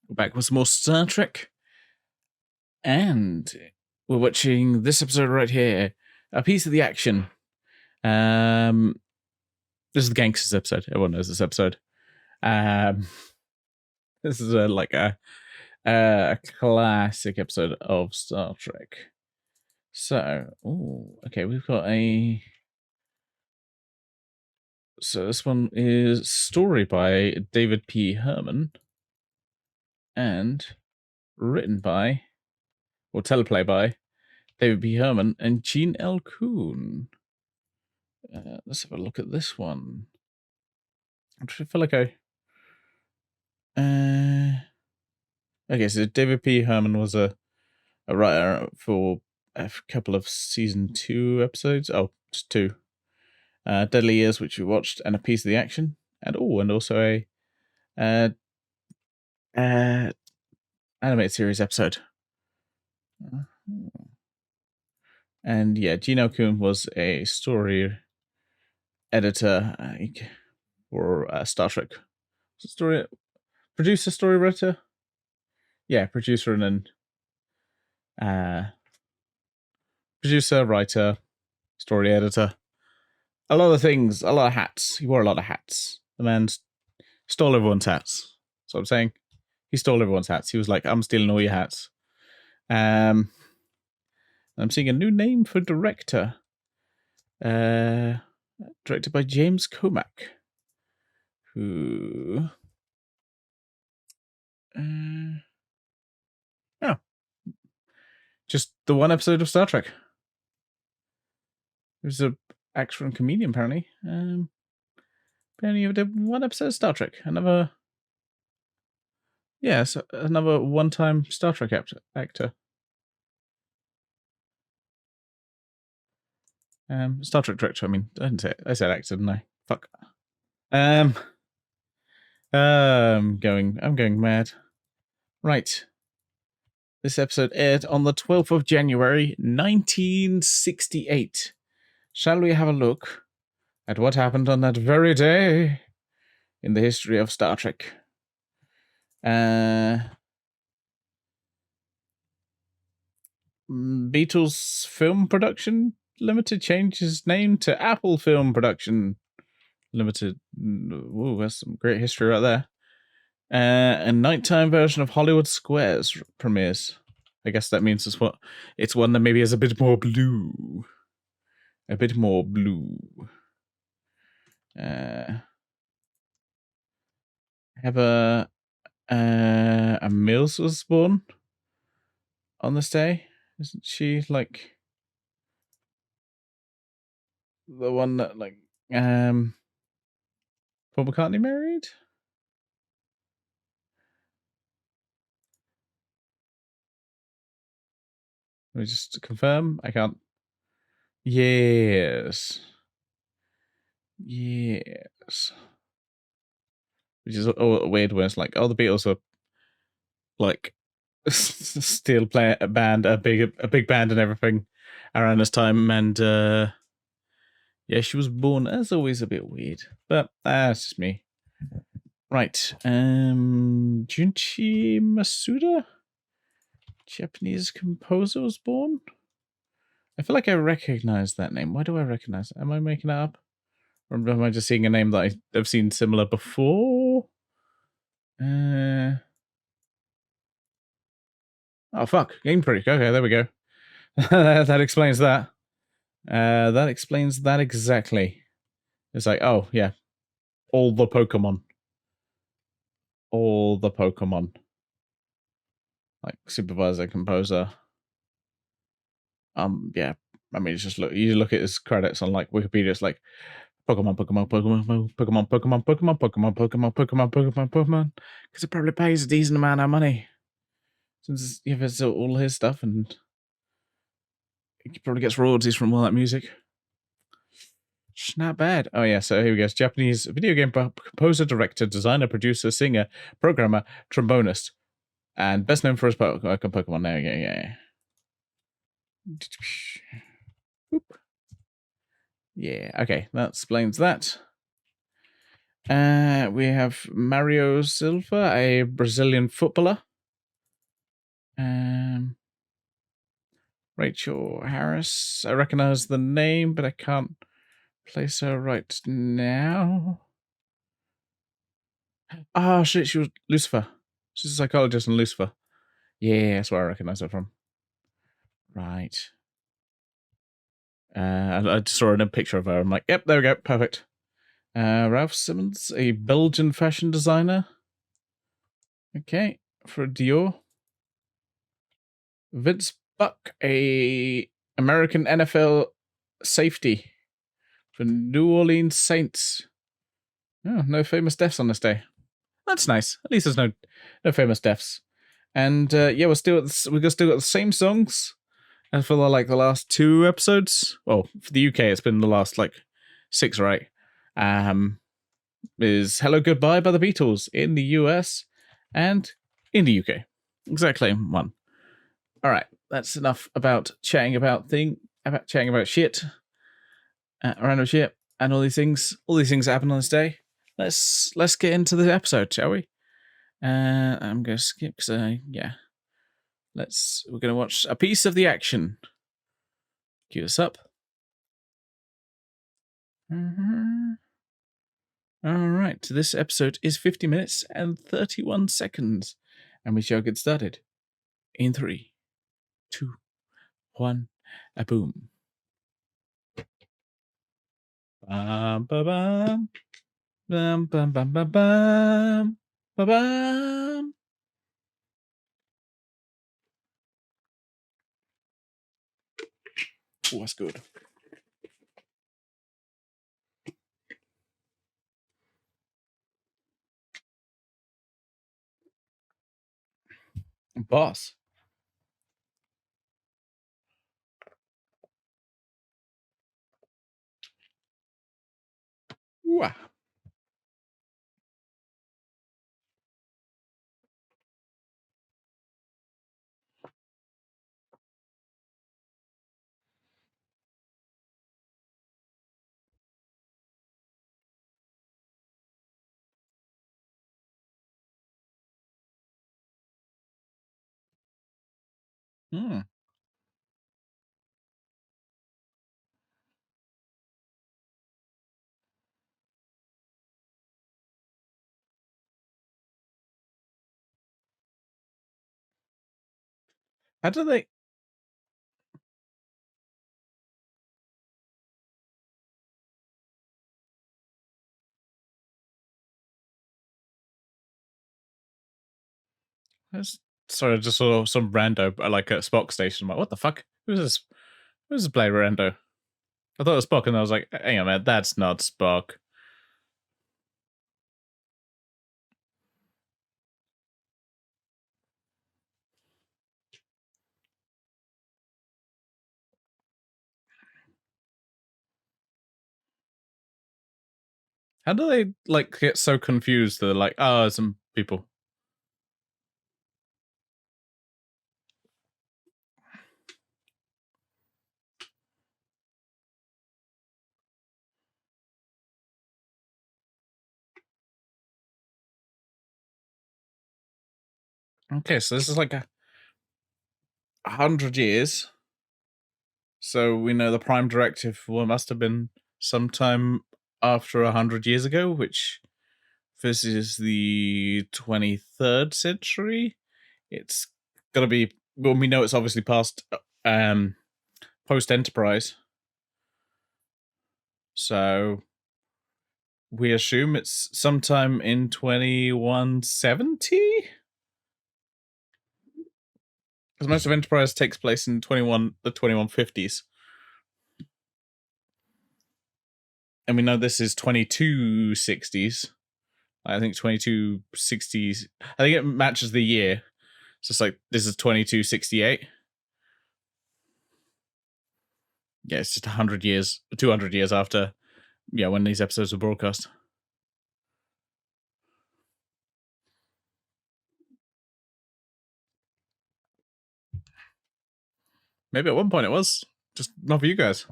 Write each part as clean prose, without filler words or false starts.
We're back with some more Star Trek. And we're watching this episode right here. A piece of the action. This is the Gangsters episode. Everyone knows this episode. This is a classic episode of Star Trek. So, okay, we've got a... So this one is story by David P. Herman and written by, or teleplay by, David P. Herman and Gene L. Kuhn. Let's have a look at this one. I feel like okay, so David P. Herman was a writer for a couple of season 2 episodes. Oh, just 2. Deadly Years, which we watched, and a piece of the action, and also a animated series episode. And yeah, Gene L. Kuhn was a story editor for Star Trek. Producer, story writer? Yeah, producer and then producer, writer, story editor. A lot of things, a lot of hats. He wore a lot of hats. The man stole everyone's hats. That's what I'm saying. He stole everyone's hats. He was like, I'm stealing all your hats. I'm seeing a new name for director. Directed by James Comack. Who... just the one episode of Star Trek. There's a actor and comedian, apparently. Apparently did one episode of Star Trek. Another one-time Star Trek actor. Star Trek director, I mean, I didn't say it. I said actor, didn't I? Fuck. I'm going mad. Right. This episode aired on the 12th of January, 1968. Shall we have a look at what happened on that very day in the history of Star Trek? Beatles Film Production Limited changes name to Apple Film Production Limited. Ooh, that's some great history right there. A nighttime version of Hollywood Squares premieres. I guess that means it's one that maybe is a bit more blue. A bit more blue. Have Mills was born on this day. Isn't she like the one that like Paul McCartney married? Let me just confirm. I can't. Yes. Yes. Which is weird when it's like, oh, the Beatles are like still play a band, a big band and everything around this time, and yeah, she was born as always a bit weird, but that's just me. Right, Junichi Masuda, Japanese composer, was born. I feel like I recognize that name. Why do I recognize it? Am I making it up? Or am I just seeing a name that I've seen similar before? Oh fuck, Game Freak. Okay, there we go. That explains that. That explains that exactly. It's like, oh yeah, all the Pokemon. Like supervisor, composer. Yeah. I mean, it's just you look at his credits on like Wikipedia. It's like Pokemon. Because it probably pays a decent amount of money since he has all his stuff, and he probably gets royalties from all that music. It's not bad. Oh yeah, so here we go. It's Japanese video game composer, director, designer, producer, singer, programmer, trombonist, and best known for his Pokemon. There we go. Yeah. Yeah. Okay, that explains that. We have Mario Silva, a Brazilian footballer. Rachel Harris. I recognize the name, but I can't place her right now. Oh, shit, she was Lucifer. She's a psychologist in Lucifer. Yeah, that's where I recognize her from. Right. I just saw a picture of her. I'm like, yep, there we go. Perfect. Ralph Simmons, a Belgian fashion designer. Okay, for Dior. Vince Buck, a American NFL safety for New Orleans Saints. Oh, no famous deaths on this day. That's nice. At least there's no famous deaths. And yeah, we've still got the same songs as for the last 2 episodes. Well, for the UK, it's been the last 6 or 8. Is "Hello Goodbye" by the Beatles in the US and in the UK. Exactly one. All right, that's enough about chatting about shit, random shit, and all these things. All these things that happen on this day. Let's get into the episode, shall we? I'm gonna skip because yeah. We're gonna watch a piece of the action. Cue this up. All right, this episode is 50 minutes and 31 seconds, and we shall get started in 3, 2, 1, a boom. Bum, ba, bum. Bum, bum, bum, bum, bum. Ba, bum. Oh, that's good. Boss. Wow. Hmm. How do they? Sorry, I just saw some rando like at Spock station. I'm like, what the fuck? Who's this? Who's this Blair rando? I thought it was Spock, and I was like, hang on, man, that's not Spock. How do they get so confused? They're like, oh, some people. Okay, so this is like 100 years. So we know the Prime Directive must have been sometime after 100 years ago, which this is the 23rd century. It's gotta be. Well, we know it's obviously past post Enterprise. So we assume it's sometime in 2170? Because most of Enterprise takes place in the 2150s. And we know this is 2260s. I think 2260s. I think it matches the year. So it's like, this is 2268. Yeah, it's just 100 years, 200 years after, when these episodes were broadcast. Maybe at one point it was. Just not for you guys.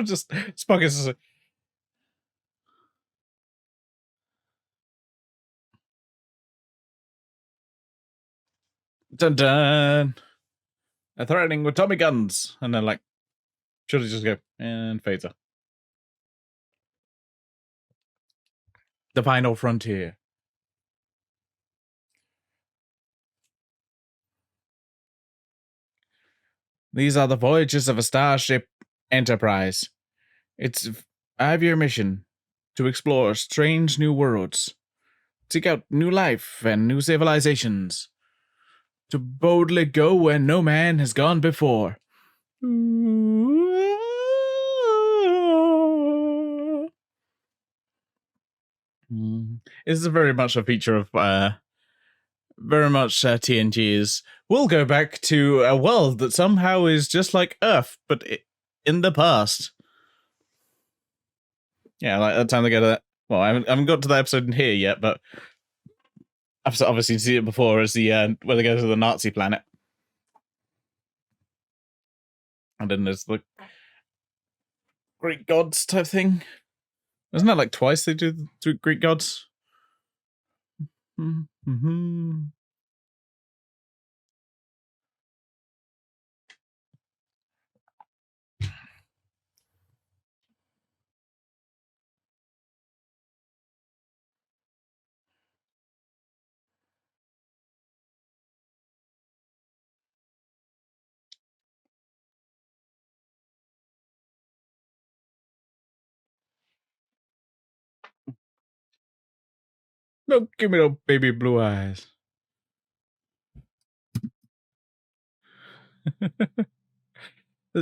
Just Spock is just, dun dun. They're threatening with Tommy guns, and then like, should just go and phaser. The final frontier. These are the voyages of a starship Enterprise. It's a 5-year mission to explore strange new worlds, seek out new life and new civilizations, to boldly go where no man has gone before. This is very much a feature of very much TNG is we'll go back to a world that somehow is just like Earth, but in the past. Yeah, like that time they go to that. Well, I haven't got to that episode in here yet, but I've obviously seen it before as the where they go to the Nazi planet. And then there's the Greek gods type thing. Isn't that like twice they do the Greek gods? Mm-hmm. No, give me no baby blue eyes.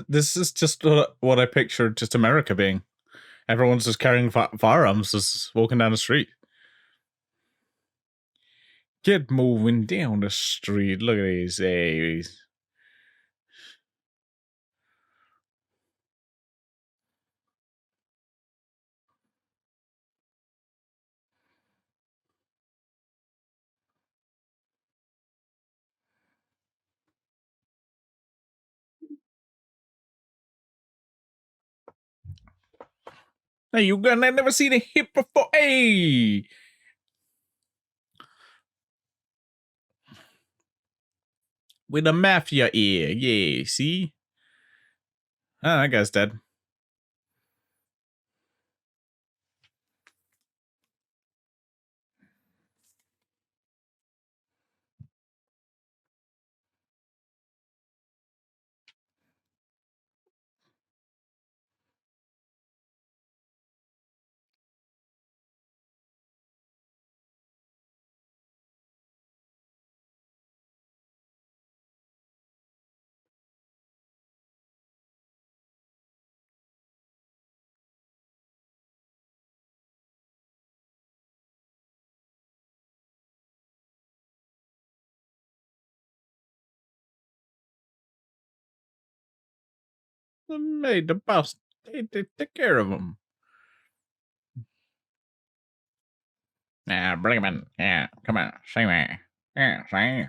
This is just what I pictured just America being. Everyone's just carrying firearms, just walking down the street. Get moving down the street. Look at these babies. Hey, you gonna never seen a hip before? Hey! With a mafia ear, yeah, see? Ah, that guy's dead. Hey, the boss, they take care of him. Yeah, bring him in. Yeah, come on, see me. Yeah, see?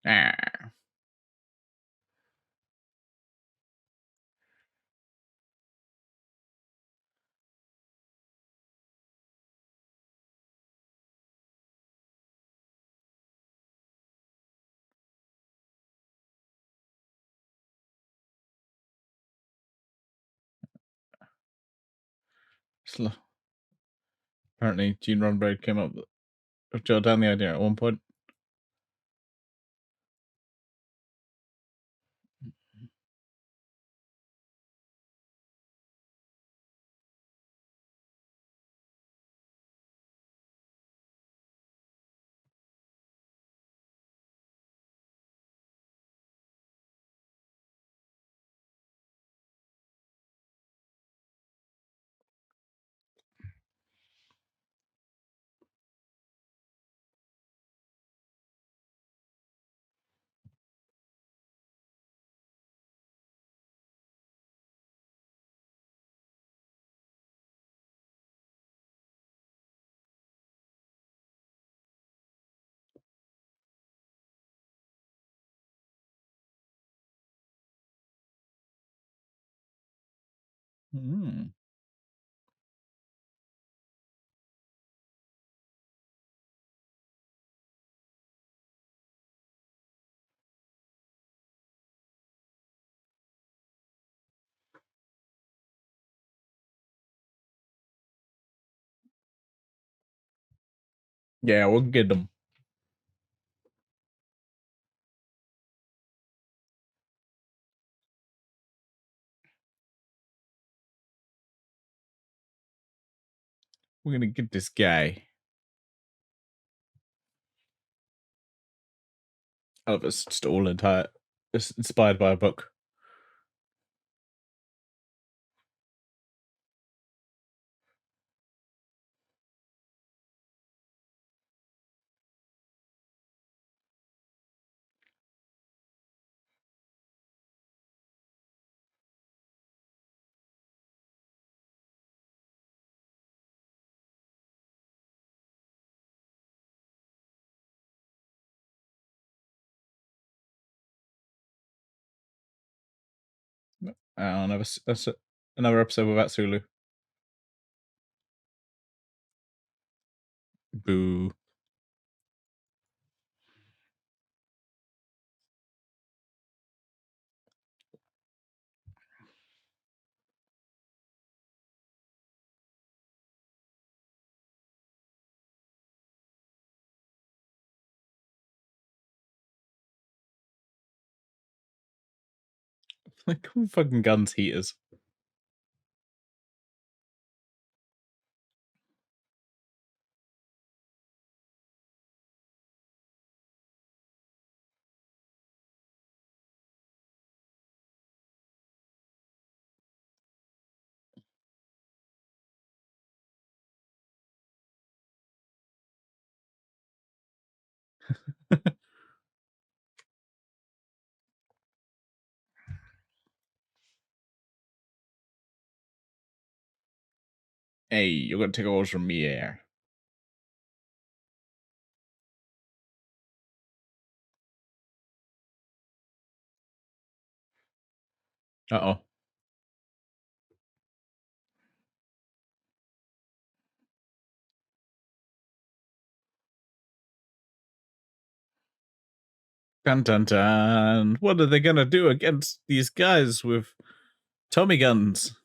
Yeah. Apparently, Gene Roddenberry came up with jotted down the idea at one point. Mm. Yeah, we'll get them. We're gonna get this guy. Oh, it's just all entire. It's inspired by a book. Another another episode without Sulu. Boo. Like fucking guns heaters. Hey, you're gonna take orders from me here. Uh-oh. Dun dun dun. What are they gonna do against these guys with Tommy guns?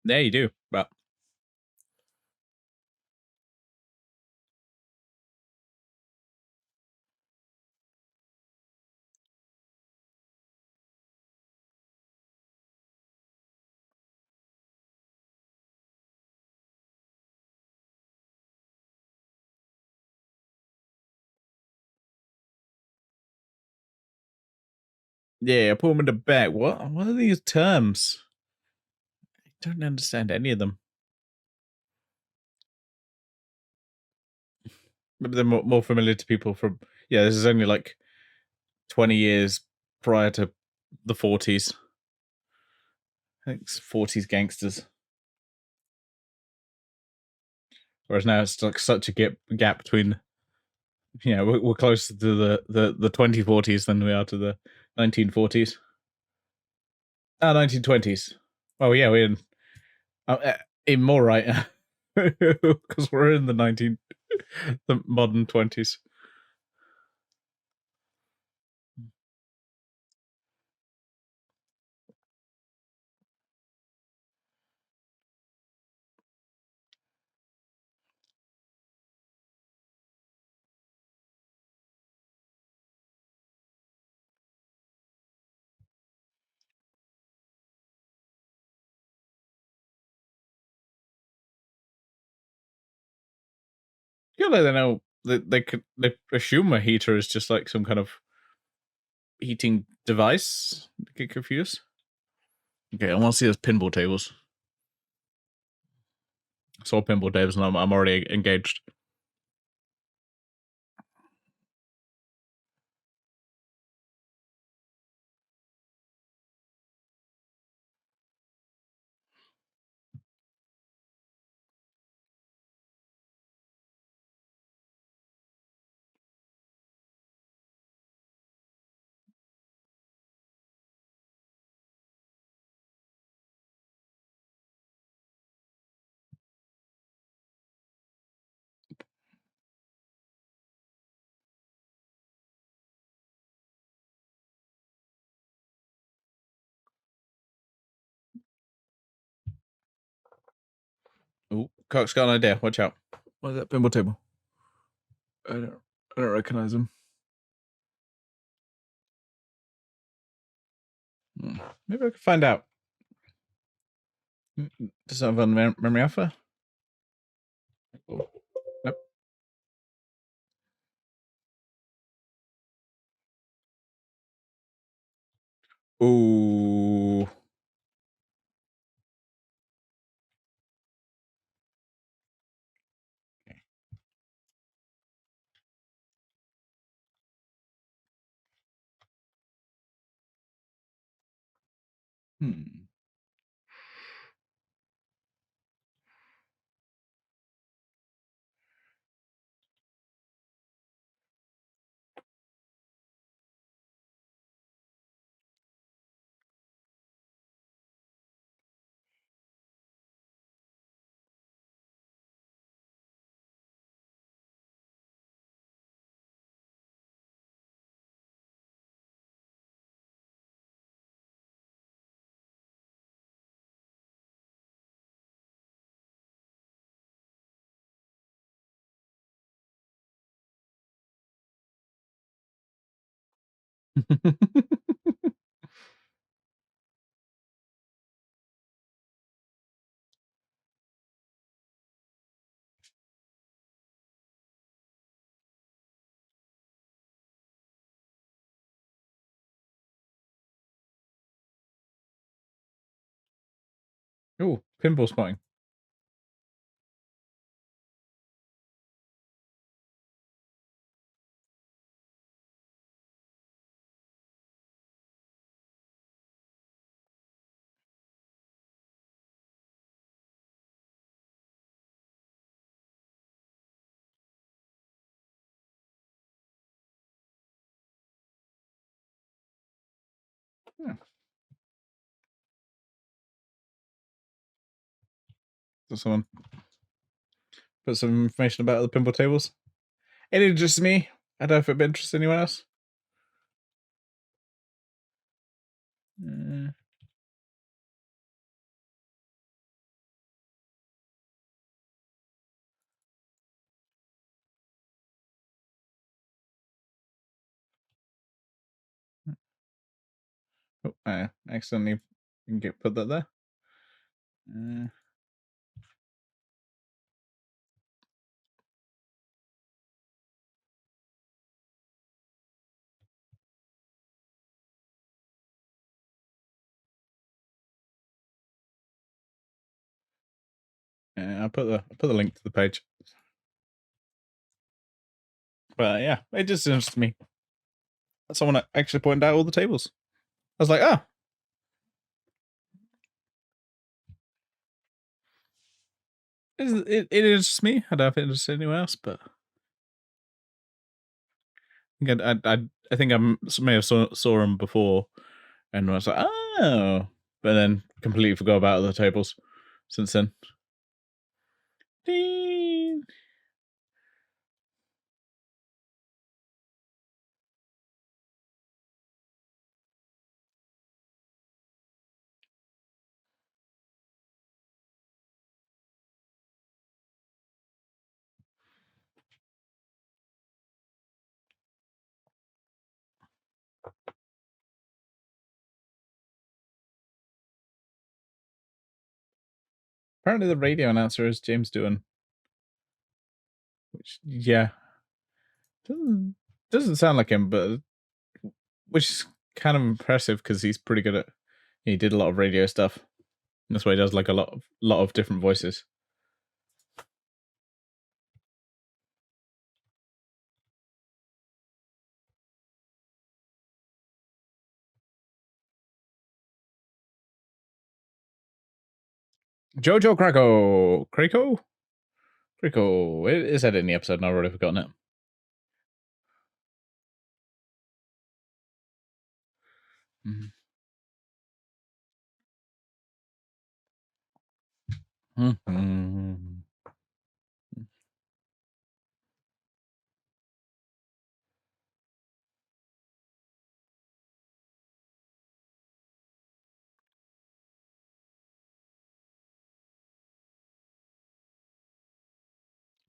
Yeah, you do. But yeah, put them in the back. What are these terms? I don't understand any of them. Maybe they're more familiar to people from. Yeah, this is only like 20 years prior to the 40s. I think it's 40s gangsters. Whereas now it's like such a gap between. Yeah, we're closer to the 2040s than we are to the 1940s. 1920s. Oh yeah, we're in more right because we're in the modern 20s. Yeah, they know they could they assume a heater is just like some kind of heating device. Get confused. Okay, I want to see those pinball tables. I saw pinball tables and I'm already engaged. Cock's got an idea. Watch out. Where's that pinball table? I don't recognize him. Maybe I can find out. Does that have a memory offer? Oh. Nope. Ooh. Hmm. Ooh, pinball spotting. Yeah. So someone put some information about the pinball tables. It interests me. I don't know if it'd interest anyone else. Oh, I accidentally put that there. I put the link to the page. But yeah, it just interests me. Someone actually pointed out all the tables. I was like, oh. It interests me. I don't know if it interests anyone else, but I think I may have saw them before, and I was like, oh, but then completely forgot about other tables since then. Ding. Apparently, the radio announcer is James Doohan, which yeah, doesn't sound like him, but which is kind of impressive because he's pretty good at. He did a lot of radio stuff. That's why he does like a lot of different voices. Jojo Krakow. It said it in the episode, and I've already forgotten it. Mm-hmm.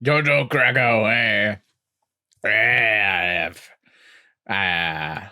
Jojo Crago, hey. Ah.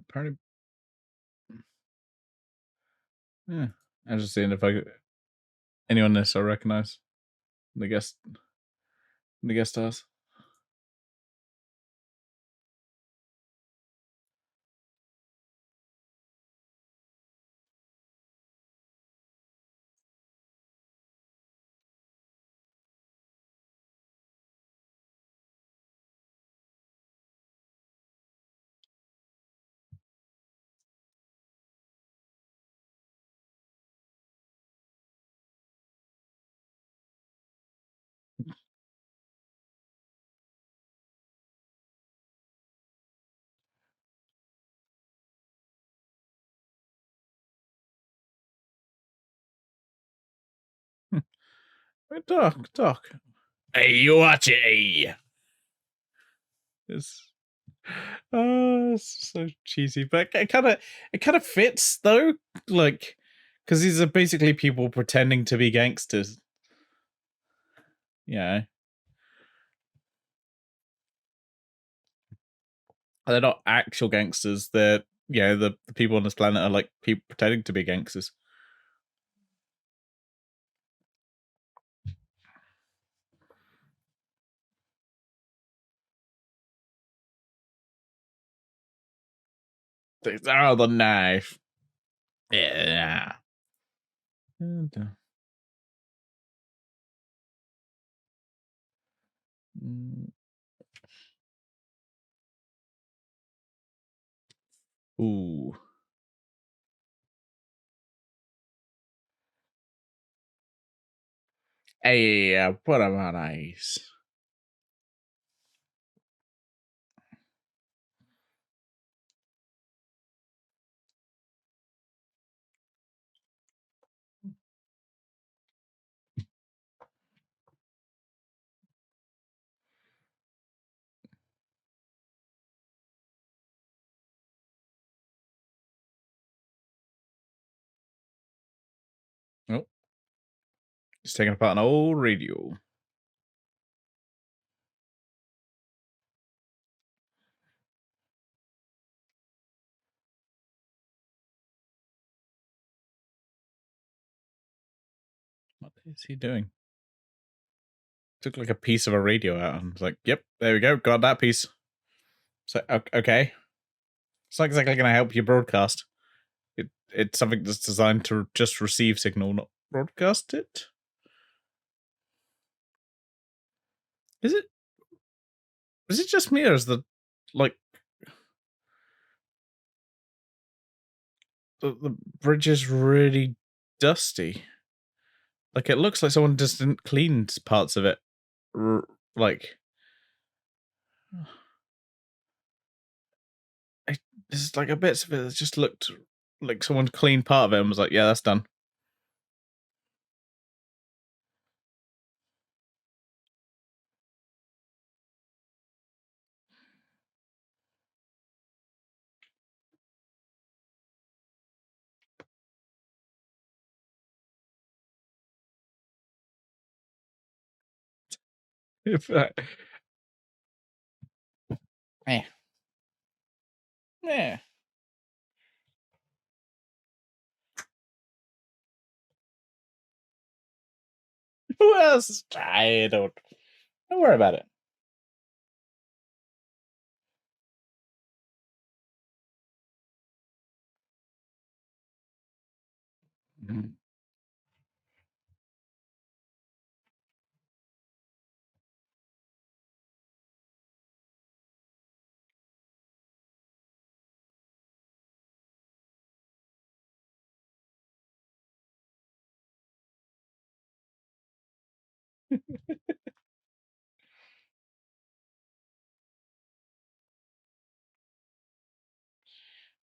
Party. Yeah. I was just seeing if I could, anyone this I recognize. The guest stars. Talk. Hey, you watch it. It's it's so cheesy, but it kind of fits though, like because these are basically people pretending to be gangsters. Yeah, they're not actual gangsters. They're the people on this planet are like people pretending to be gangsters. Oh, the knife. Yeah. Ooh. Hey, what about ice? Oh, he's taking apart an old radio. What is he doing? Took like a piece of a radio out and was like, "Yep, there we go, got that piece." So okay, it's not exactly going to help you broadcast. It's something that's designed to just receive signal, not broadcast it. Is it? Is it just me, or is like the bridge is really dusty? Like it looks like someone just didn't clean parts of it. Like there's like a bits of it that just looked like someone cleaned part of it and was like, "Yeah, that's done." If eh. Yeah. Who else? I don't worry about it. Mhm.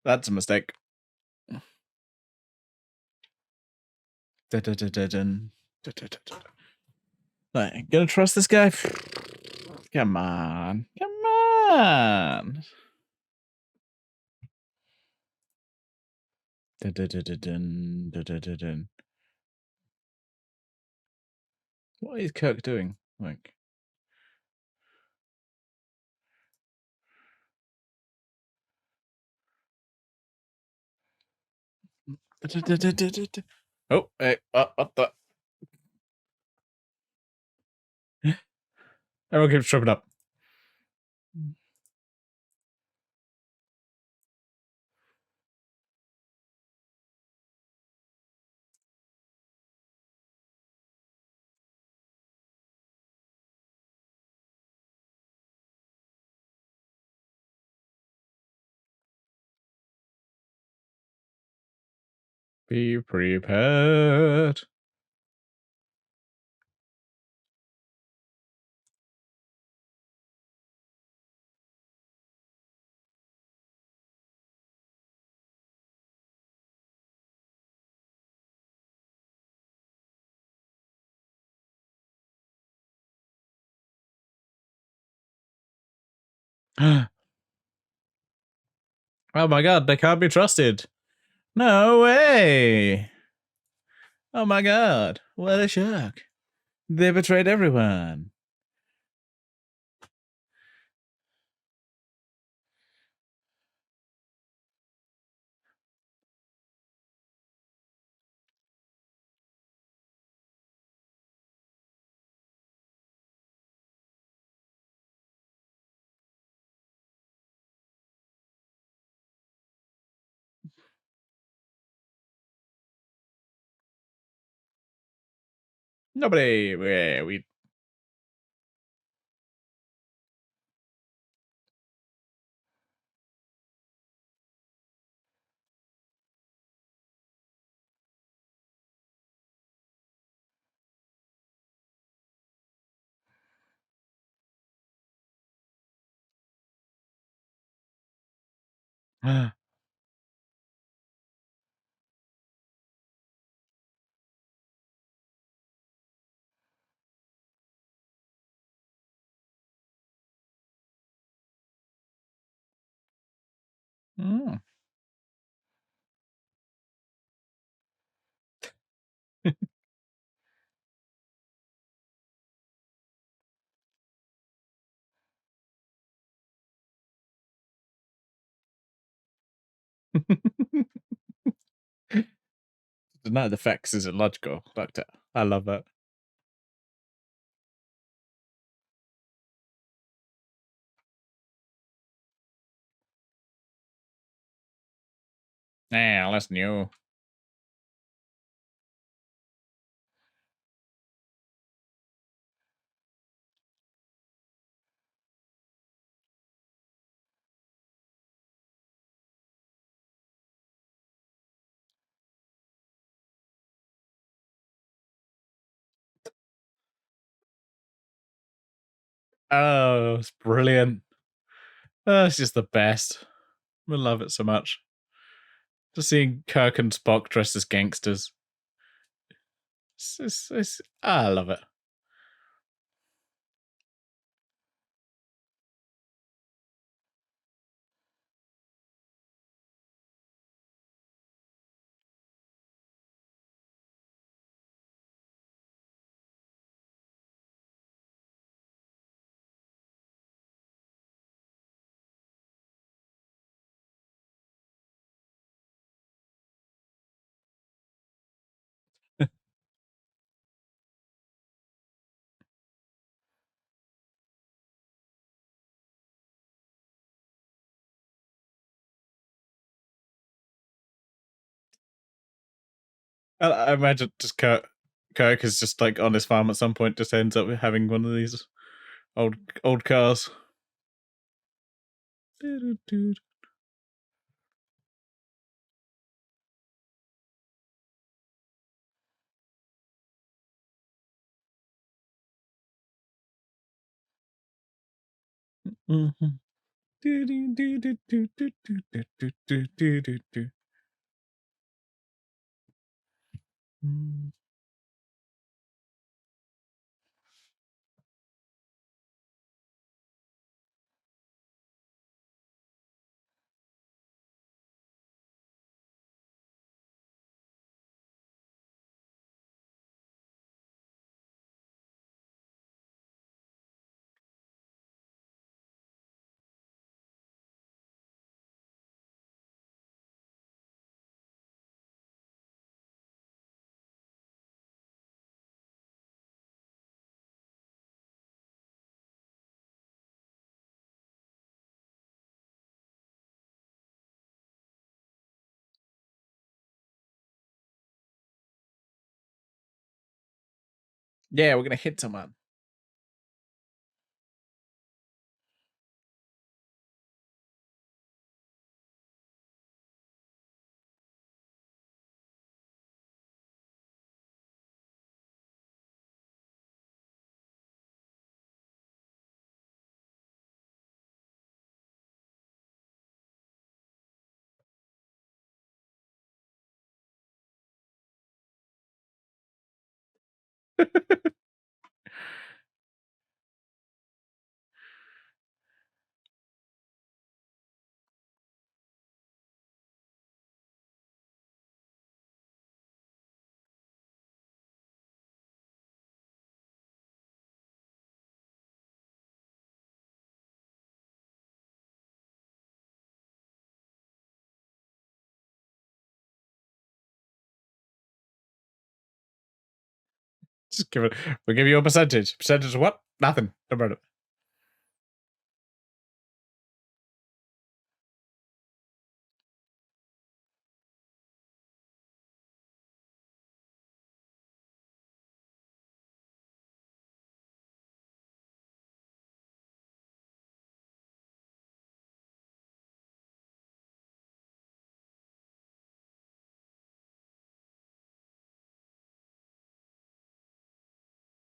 That's a mistake. Dun-dun-dun-dun-dun. Dun-dun-dun-dun. Like, gonna trust this guy? Come on. Come on. Dun-dun-dun-dun-dun. Dun-dun-dun-dun. What is Kirk doing? Like, dun-dun-dun-dun-dun-dun. Oh, hey, what the? Everyone keeps tripping up. Be prepared. Oh my god, they can't be trusted. No way. Oh my god, what a shock. They betrayed everyone. Nobody. We. Mm. Deny the facts is illogical, Doctor. I love that. Nah, that's new. Oh, it's brilliant. Oh, it's just the best. We love it so much. Just seeing Kirk and Spock dressed as gangsters. I love it. I imagine just Kirk is just like on his farm at some point, just ends up having one of these old cars. Mhm. Do, do, do, do, do, do, do, do, do, do, do, do. Mm. Yeah, we're gonna hit someone. Just give it. We'll give you a percentage. Percentage of what? Nothing. Don't worry about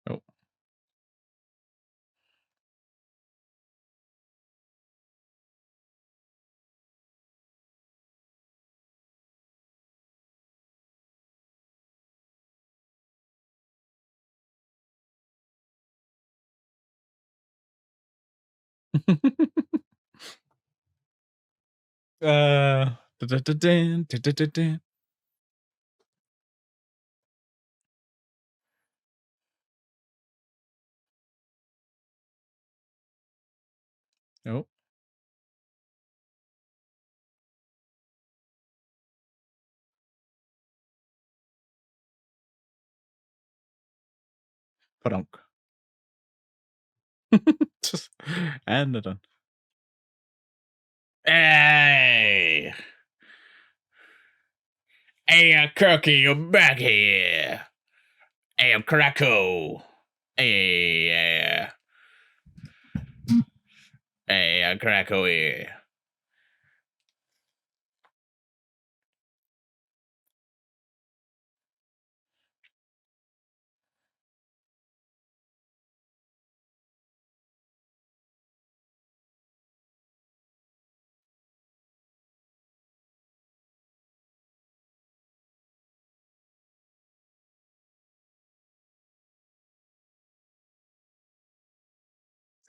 it. Oh. Da-da-da-dan, da-da-da-dan. Oh, padonk. Just and they're done. Hey, hey, Cookie, you're back here. Hey, I'm Krakow. Hey, hey, I'm Krakow here.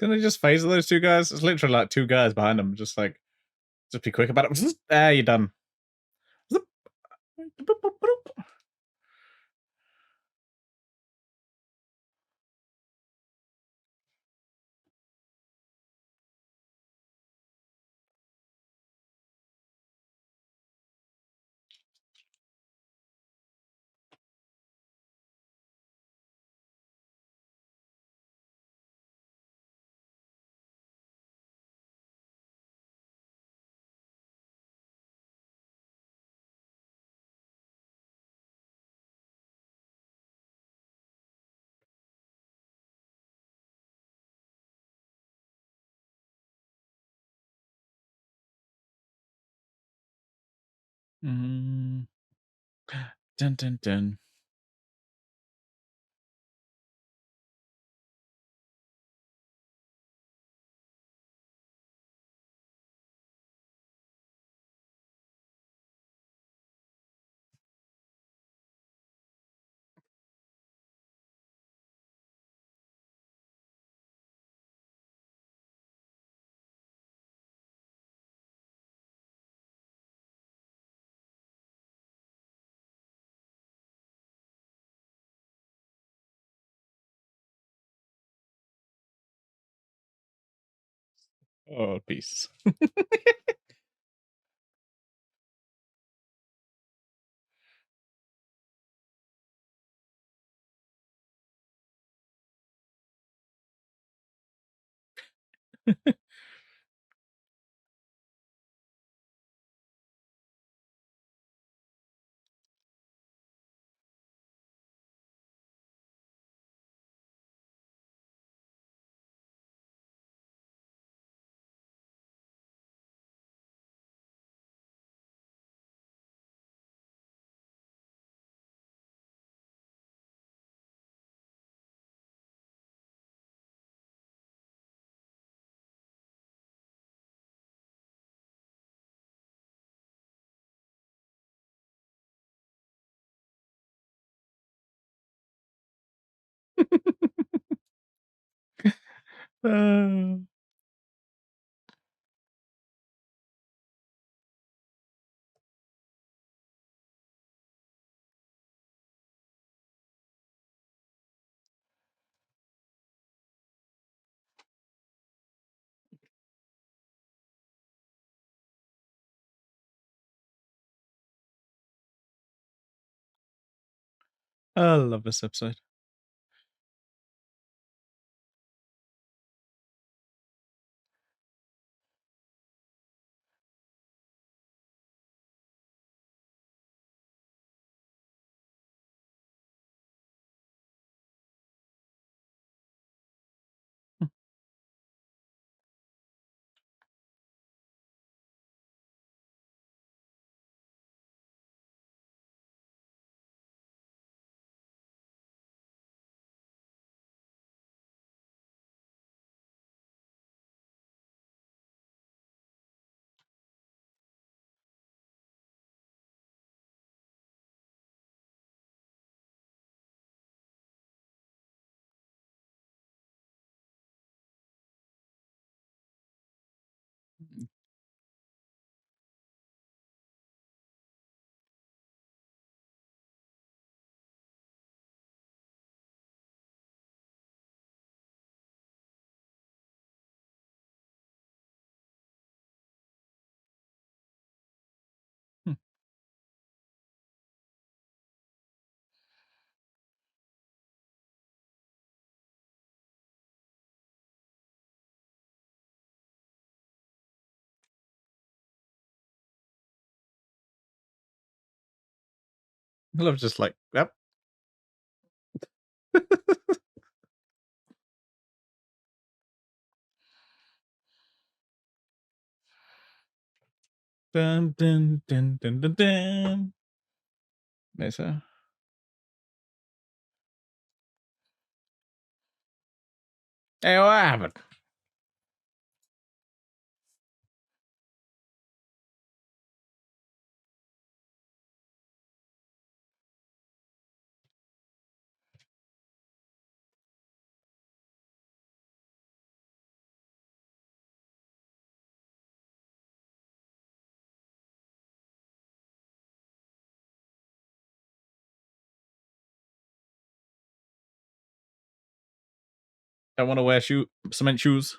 Gonna just phase those two guys. It's literally like two guys behind them. Just like, just be quick about it. Ah, you're done. Mm. Dun dun dun. Oh, peace. Uh, I love this episode. I love just like, yep. Dun, dun, dun, dun, dun, dun. Nee, zo. Hey, what happened? Don't want to wear cement shoes.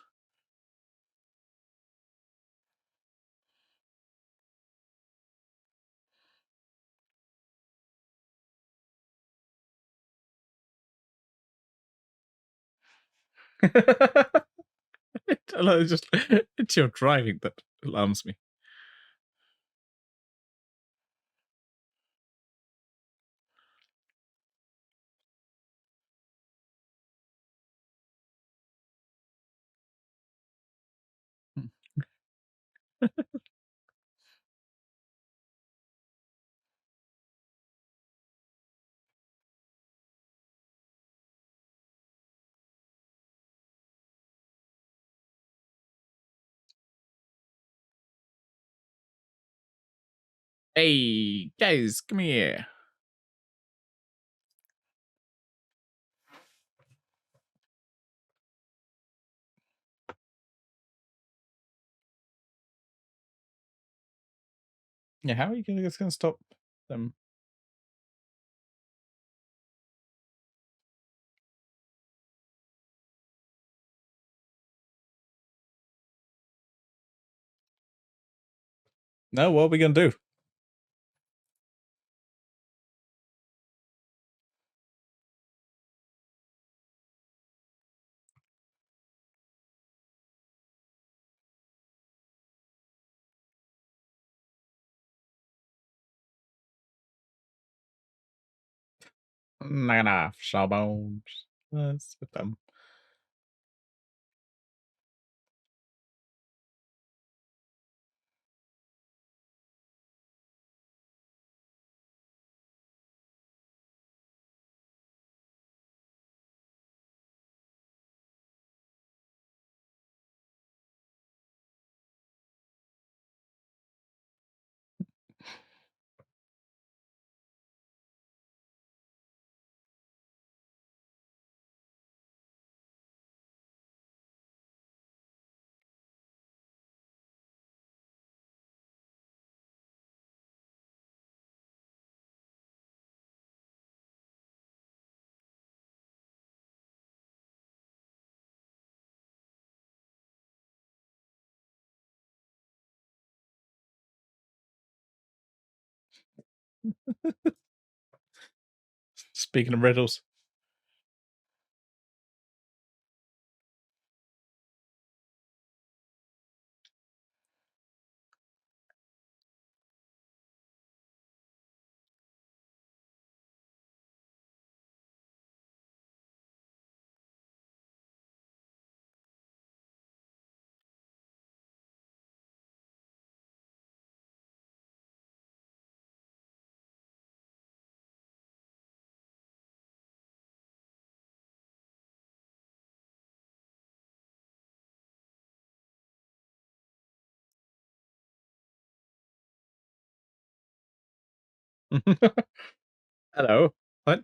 It's just it's your driving that alarms me. Hey, guys, come here. Yeah, how are you gonna stop them? No, what are we gonna do? Not enough sawbones. That's so dumb. Speaking of riddles. Hello. What?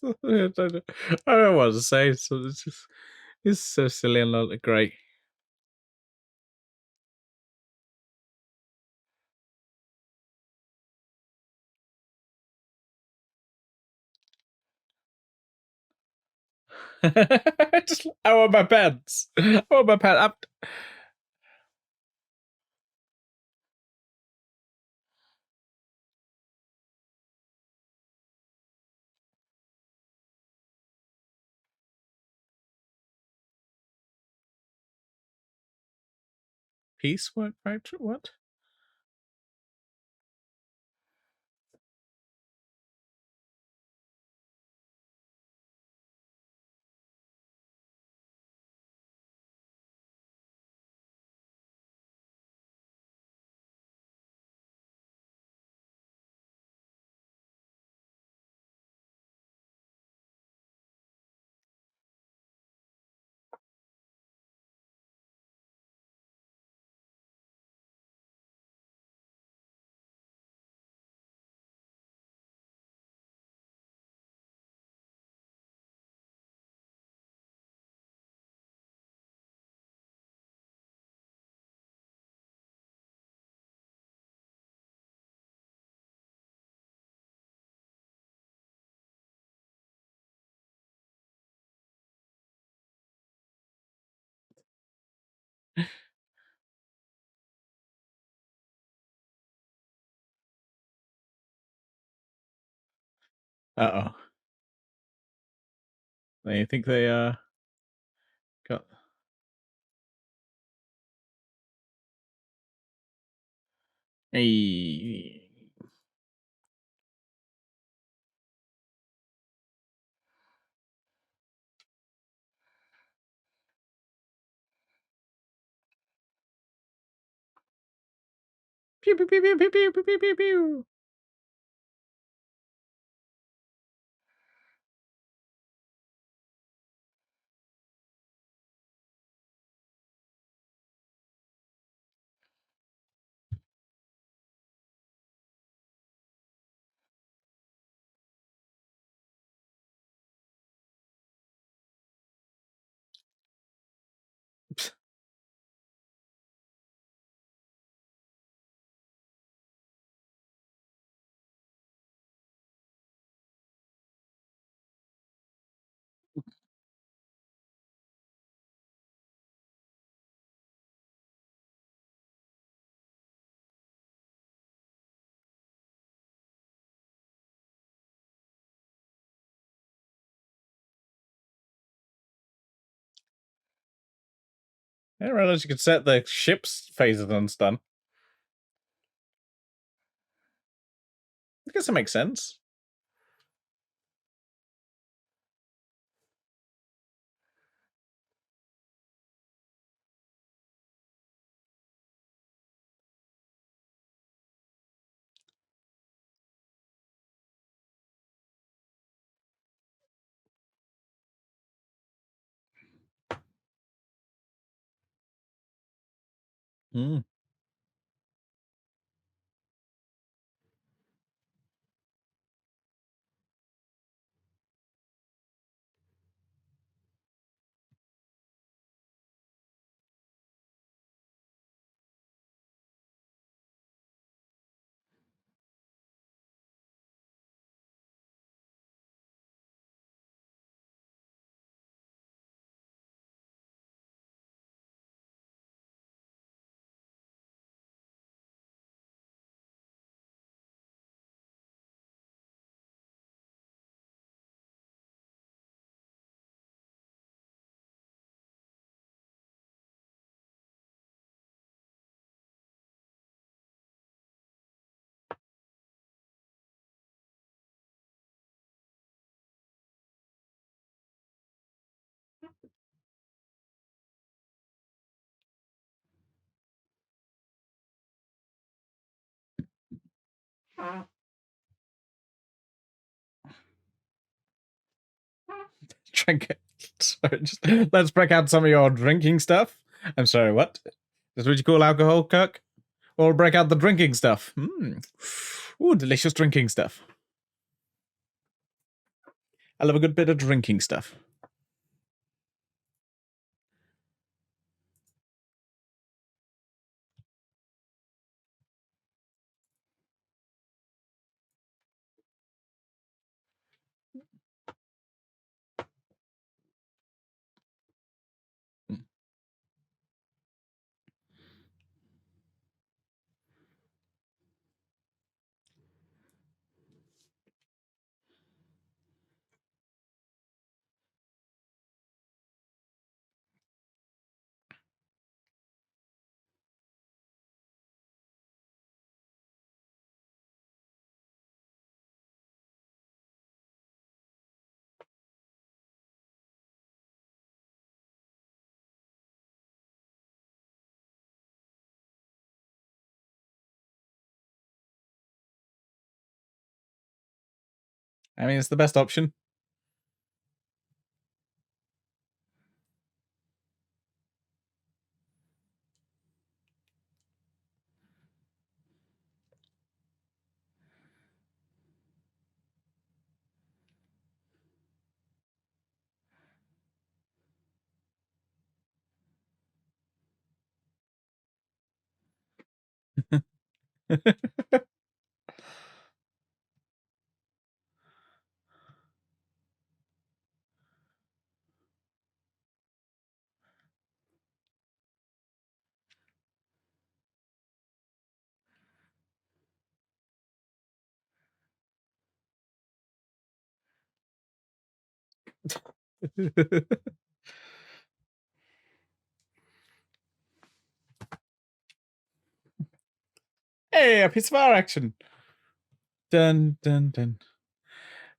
I don't know what to say. So it's so silly and not great. Just I want my pants. I want my pants. Piecework factory? What? Uh oh. They think they got. Hey. Pew pew pew pew pew pew pew pew pew pew. I didn't realize you could set the ship's phases on stun. I guess that makes sense. Mm. Drink it. Sorry, just let's break out some of your drinking stuff. I'm sorry, what? That's what you call alcohol, Kirk? Or break out the drinking stuff. Ooh, delicious drinking stuff. I love a good bit of drinking stuff. I mean, it's the best option. Hey, a piece of our action. Dun dun dun.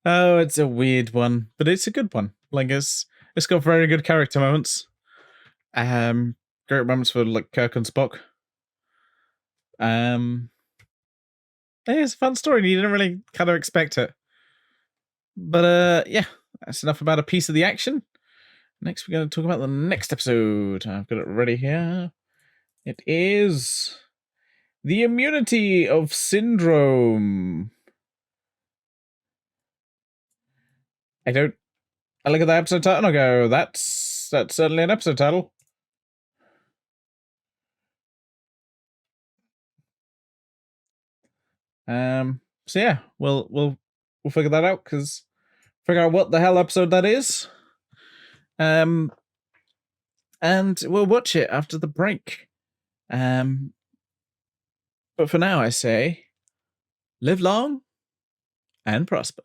Oh, it's a weird one, but it's a good one. Like it's got very good character moments. Great moments for like Kirk and Spock. Yeah, it's a fun story. You didn't really kind of expect it, but yeah, that's enough about a piece of the action. Next, we're going to talk about the next episode. I've got it ready here. It is the immunity of syndrome. I look at the episode title and I go, that's certainly an episode title. So yeah, we'll figure that out, because figure out what the hell episode that is. And we'll watch it after the break. But for now, I say, live long and prosper.